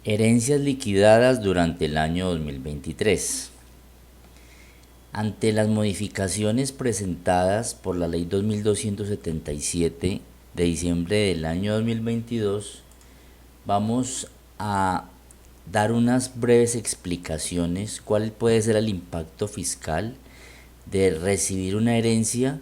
Herencias liquidadas durante el año 2023. Ante las modificaciones presentadas por la Ley 2277 de diciembre del año 2022, vamos a dar unas breves explicaciones cuál puede ser el impacto fiscal de recibir una herencia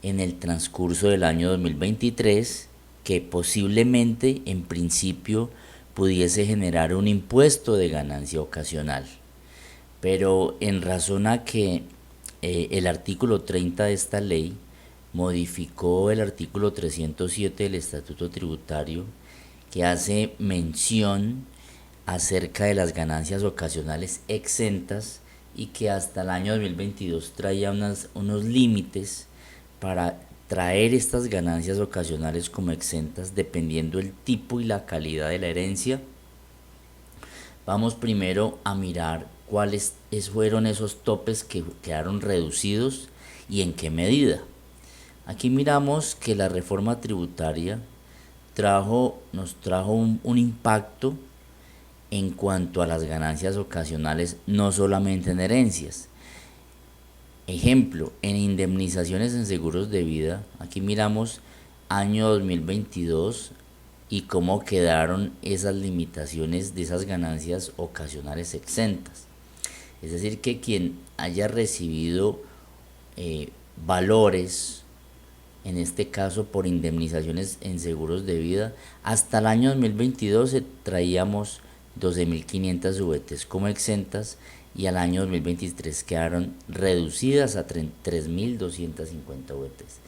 en el transcurso del año 2023 que posiblemente en principio pudiese generar un impuesto de ganancia ocasional. Pero en razón a que el artículo 30 de esta ley modificó el artículo 307 del Estatuto Tributario, que hace mención acerca de las ganancias ocasionales exentas y que hasta el año 2022 traía unos límites para traer estas ganancias ocasionales como exentas dependiendo el tipo y la calidad de la herencia. Vamos primero a mirar cuáles fueron esos topes que quedaron reducidos y en qué medida. Aquí miramos que la reforma tributaria nos trajo un impacto en cuanto a las ganancias ocasionales, no solamente en herencias. Ejemplo, en indemnizaciones en seguros de vida, aquí miramos año 2022 y cómo quedaron esas limitaciones de esas ganancias ocasionales exentas. Es decir, que quien haya recibido valores, en este caso por indemnizaciones en seguros de vida, hasta el año 2022 traíamos 12.500 VTs como exentas y al año 2023 quedaron reducidas a 3.250 VTs.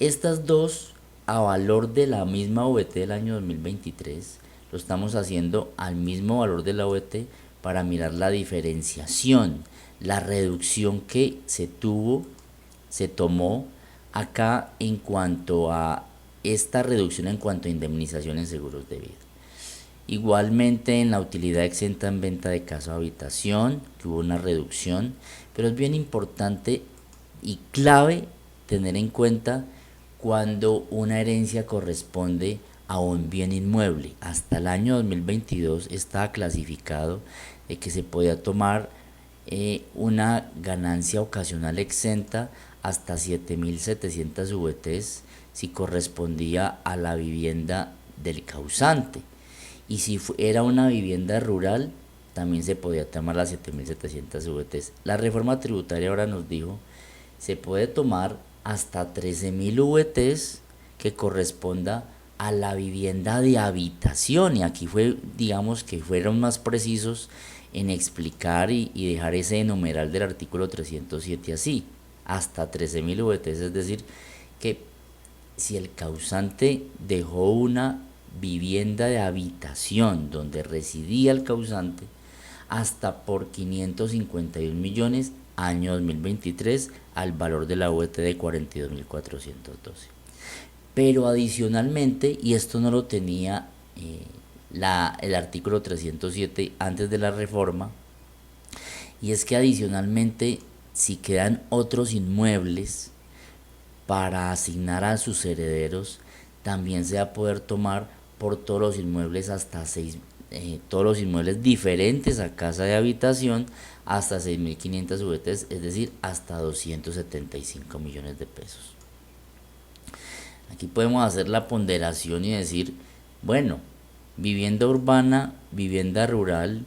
Estas dos, a valor de la misma VT del año 2023, lo estamos haciendo al mismo valor de la VT para mirar la diferenciación, la reducción que se tomó acá en cuanto a esta reducción en cuanto a indemnización en seguros de vida. Igualmente en la utilidad exenta en venta de casa o habitación, que hubo una reducción, pero es bien importante y clave tener en cuenta cuando una herencia corresponde a un bien inmueble. Hasta el año 2022 estaba clasificado de que se podía tomar una ganancia ocasional exenta hasta 7.700 VTs si correspondía a la vivienda del causante. Y si era una vivienda rural, también se podía tomar las 7.700 VTs. La reforma tributaria ahora nos dijo, se puede tomar hasta 13.000 VTs que corresponda a la vivienda de habitación. Y aquí digamos que fueron más precisos en explicar y dejar ese numeral del artículo 307 así, hasta 13.000 VTs. Es decir, que si el causante dejó una vivienda de habitación donde residía el causante, hasta por 551 millones año 2023 al valor de la VT de 42.412. Pero adicionalmente, y esto no lo tenía el artículo 307 antes de la reforma, y es que adicionalmente si quedan otros inmuebles para asignar a sus herederos, también se va a poder tomar por todos los inmuebles hasta todos los inmuebles diferentes a casa de habitación hasta 6.500 VTs, es decir, hasta 275 millones de pesos. Aquí podemos hacer la ponderación y decir, bueno, vivienda urbana, vivienda rural,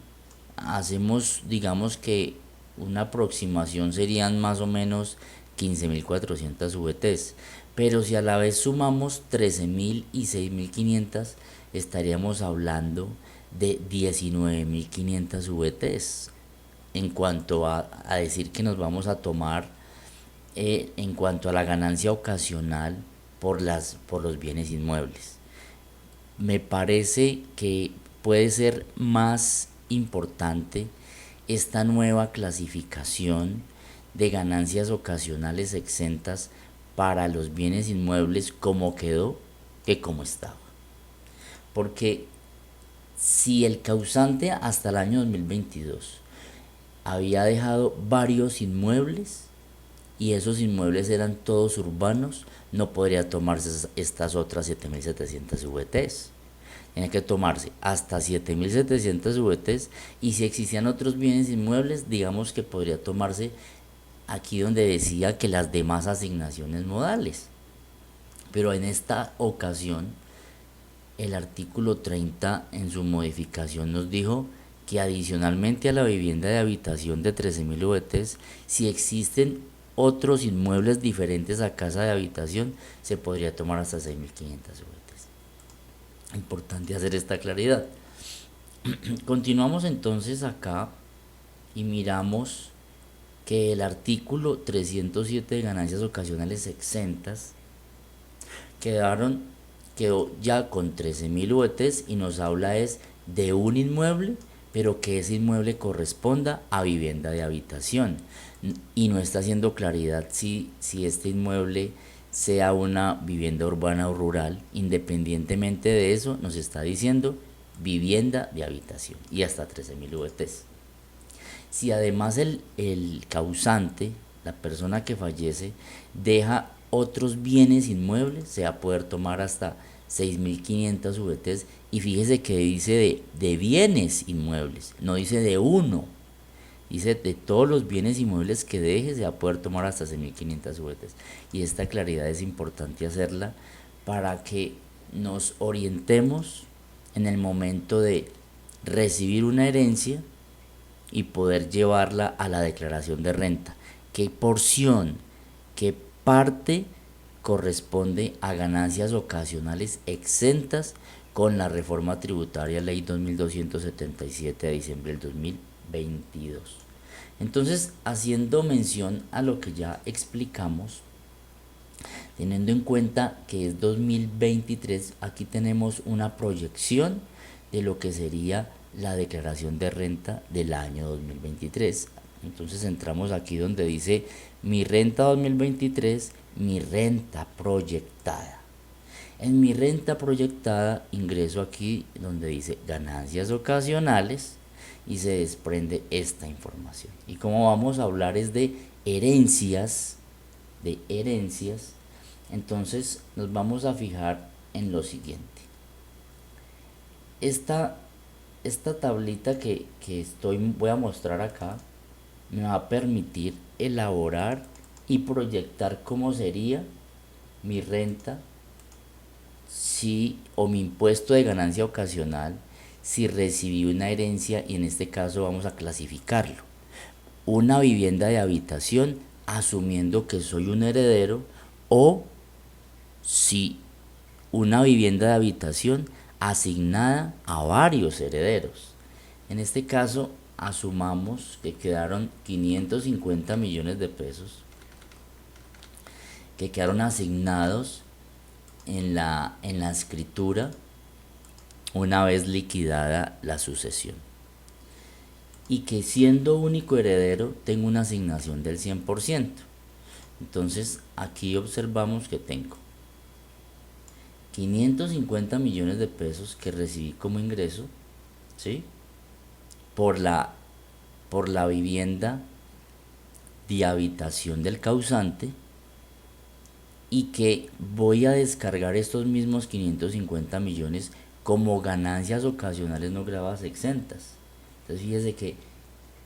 hacemos, digamos que una aproximación serían más o menos 15.400 VTs, pero si a la vez sumamos 13.000 y 6.500, estaríamos hablando de 19.500 VTs en cuanto a decir que nos vamos a tomar en cuanto a la ganancia ocasional por los bienes inmuebles. Me parece que puede ser más importante esta nueva clasificación de ganancias ocasionales exentas para los bienes inmuebles como quedó que como estaba. Porque si el causante hasta el año 2022 había dejado varios inmuebles y esos inmuebles eran todos urbanos, no podría tomarse estas otras 7.700 VTs. Tiene que tomarse hasta 7.700 VTs, y si existían otros bienes inmuebles, digamos que podría tomarse aquí donde decía que las demás asignaciones modales. Pero en esta ocasión el artículo 30 en su modificación nos dijo que adicionalmente a la vivienda de habitación de 13.000 VTs, si existen otros inmuebles diferentes a casa de habitación, se podría tomar hasta 6.500 VTs. Importante hacer esta claridad. Continuamos entonces acá y miramos que el artículo 307 de ganancias ocasionales exentas quedó ya con 13.000 VTs, y nos habla es de un inmueble, pero que ese inmueble corresponda a vivienda de habitación, y no está haciendo claridad si este inmueble sea una vivienda urbana o rural. Independientemente de eso, nos está diciendo vivienda de habitación y hasta 13.000 VTs. Si además el causante, la persona que fallece, deja otros bienes inmuebles, se va a poder tomar hasta 6.500 VTs. Y fíjese que dice de bienes inmuebles, no dice de uno. Dice de todos los bienes inmuebles que deje, se va a poder tomar hasta 6.500 VTs. Y esta claridad es importante hacerla para que nos orientemos en el momento de recibir una herencia y poder llevarla a la declaración de renta. ¿Qué porción, qué parte corresponde a ganancias ocasionales exentas con la reforma tributaria ley 2277 de diciembre del 2022? Entonces, haciendo mención a lo que ya explicamos, teniendo en cuenta que es 2023, aquí tenemos una proyección de lo que sería la declaración de renta del año 2023. Entonces entramos aquí donde dice mi renta 2023, mi renta proyectada. En mi renta proyectada ingreso aquí donde dice ganancias ocasionales y se desprende esta información. Y como vamos a hablar es de herencias, entonces nos vamos a fijar en lo siguiente. Esta tablita que voy a mostrar acá me va a permitir elaborar y proyectar cómo sería mi renta o mi impuesto de ganancia ocasional si recibí una herencia, y en este caso vamos a clasificarlo. Una vivienda de habitación, asumiendo que soy un heredero, o si una vivienda de habitación asignada a varios herederos. En este caso, asumamos que quedaron 550 millones de pesos que quedaron asignados en la escritura una vez liquidada la sucesión, y que siendo único heredero tengo una asignación del 100%. Entonces aquí observamos que tengo 550 millones de pesos que recibí como ingreso, ¿sí?, por la vivienda de habitación del causante, y que voy a descargar estos mismos 550 millones como ganancias ocasionales no grabadas exentas. Entonces fíjese que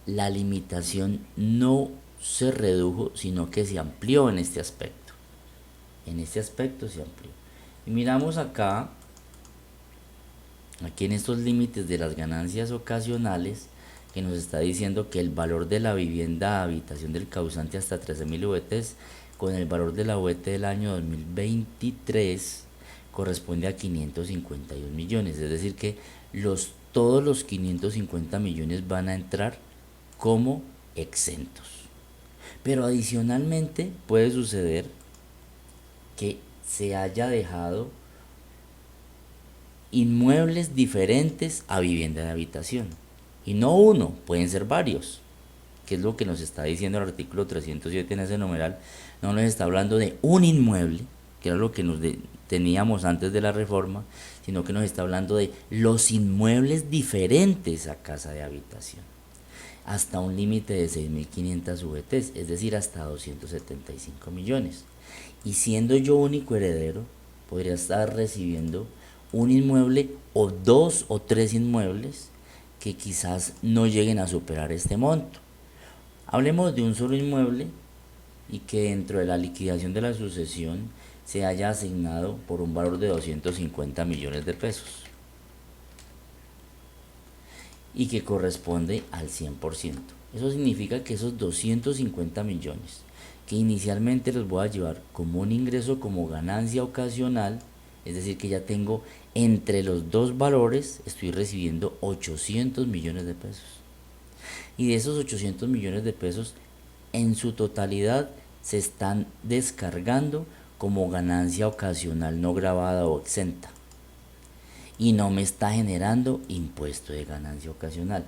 la limitación no se redujo, sino que se amplió en este aspecto. En este aspecto se amplió. Y miramos acá, aquí en estos límites de las ganancias ocasionales, que nos está diciendo que el valor de la vivienda habitación del causante hasta 13.000 VTs con el valor de la VT del año 2023 corresponde a 551 millones, es decir que todos los 550 millones van a entrar como exentos. Pero adicionalmente puede suceder que se haya dejado inmuebles diferentes a vivienda de habitación, y no uno, pueden ser varios, que es lo que nos está diciendo el artículo 307 en ese numeral. No nos está hablando de un inmueble, que era lo que teníamos antes de la reforma, sino que nos está hablando de los inmuebles diferentes a casa de habitación, hasta un límite de 6.500 VTs, es decir, hasta 275 millones. Y siendo yo único heredero, podría estar recibiendo un inmueble o dos o tres inmuebles que quizás no lleguen a superar este monto. Hablemos de un solo inmueble y que dentro de la liquidación de la sucesión se haya asignado por un valor de 250 millones de pesos y que corresponde al 100%. Eso significa que esos 250 millones que inicialmente los voy a llevar como un ingreso, como ganancia ocasional, es decir, que ya tengo entre los dos valores, estoy recibiendo 800 millones de pesos. Y de esos 800 millones de pesos, en su totalidad se están descargando como ganancia ocasional no grabada o exenta. Y no me está generando impuesto de ganancia ocasional,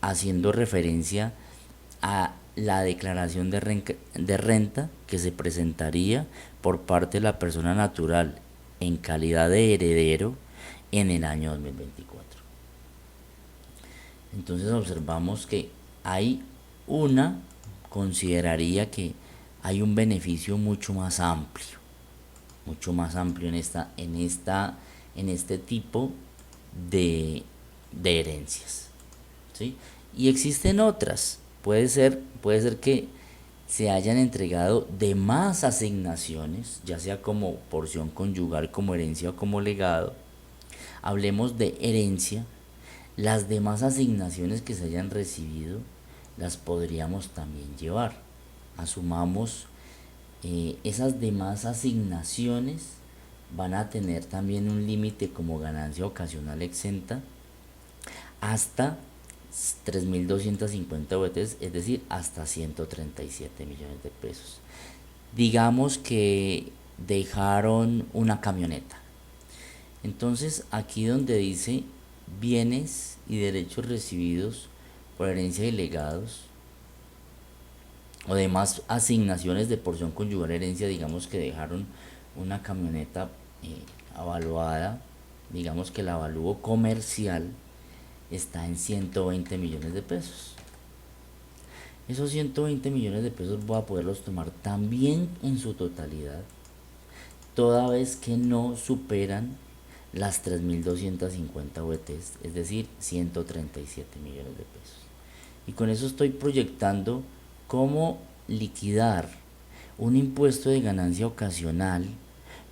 haciendo referencia a la declaración de renta que se presentaría por parte de la persona natural en calidad de heredero en el año 2024. Entonces observamos que hay consideraría que hay un beneficio mucho más amplio en este tipo de herencias, ¿sí? Y existen otras. Puede ser que se hayan entregado demás asignaciones, ya sea como porción conyugal, como herencia o como legado. Hablemos de herencia. Las demás asignaciones que se hayan recibido las podríamos también llevar. Asumamos esas demás asignaciones van a tener también un límite como ganancia ocasional exenta hasta 3.250 VTs, es decir, hasta 137 millones de pesos. Digamos que dejaron una camioneta. Entonces, aquí donde dice bienes y derechos recibidos por herencia y legados, o demás asignaciones de porción conyugal herencia, digamos que dejaron una camioneta avaluada, digamos que el avalúo comercial está en 120 millones de pesos. Esos 120 millones de pesos voy a poderlos tomar también en su totalidad, toda vez que no superan las 3.250 VTs, es decir, 137 millones de pesos. Y con eso estoy proyectando cómo liquidar un impuesto de ganancia ocasional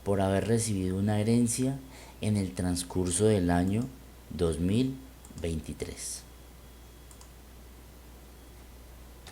por haber recibido una herencia en el transcurso del año 2023.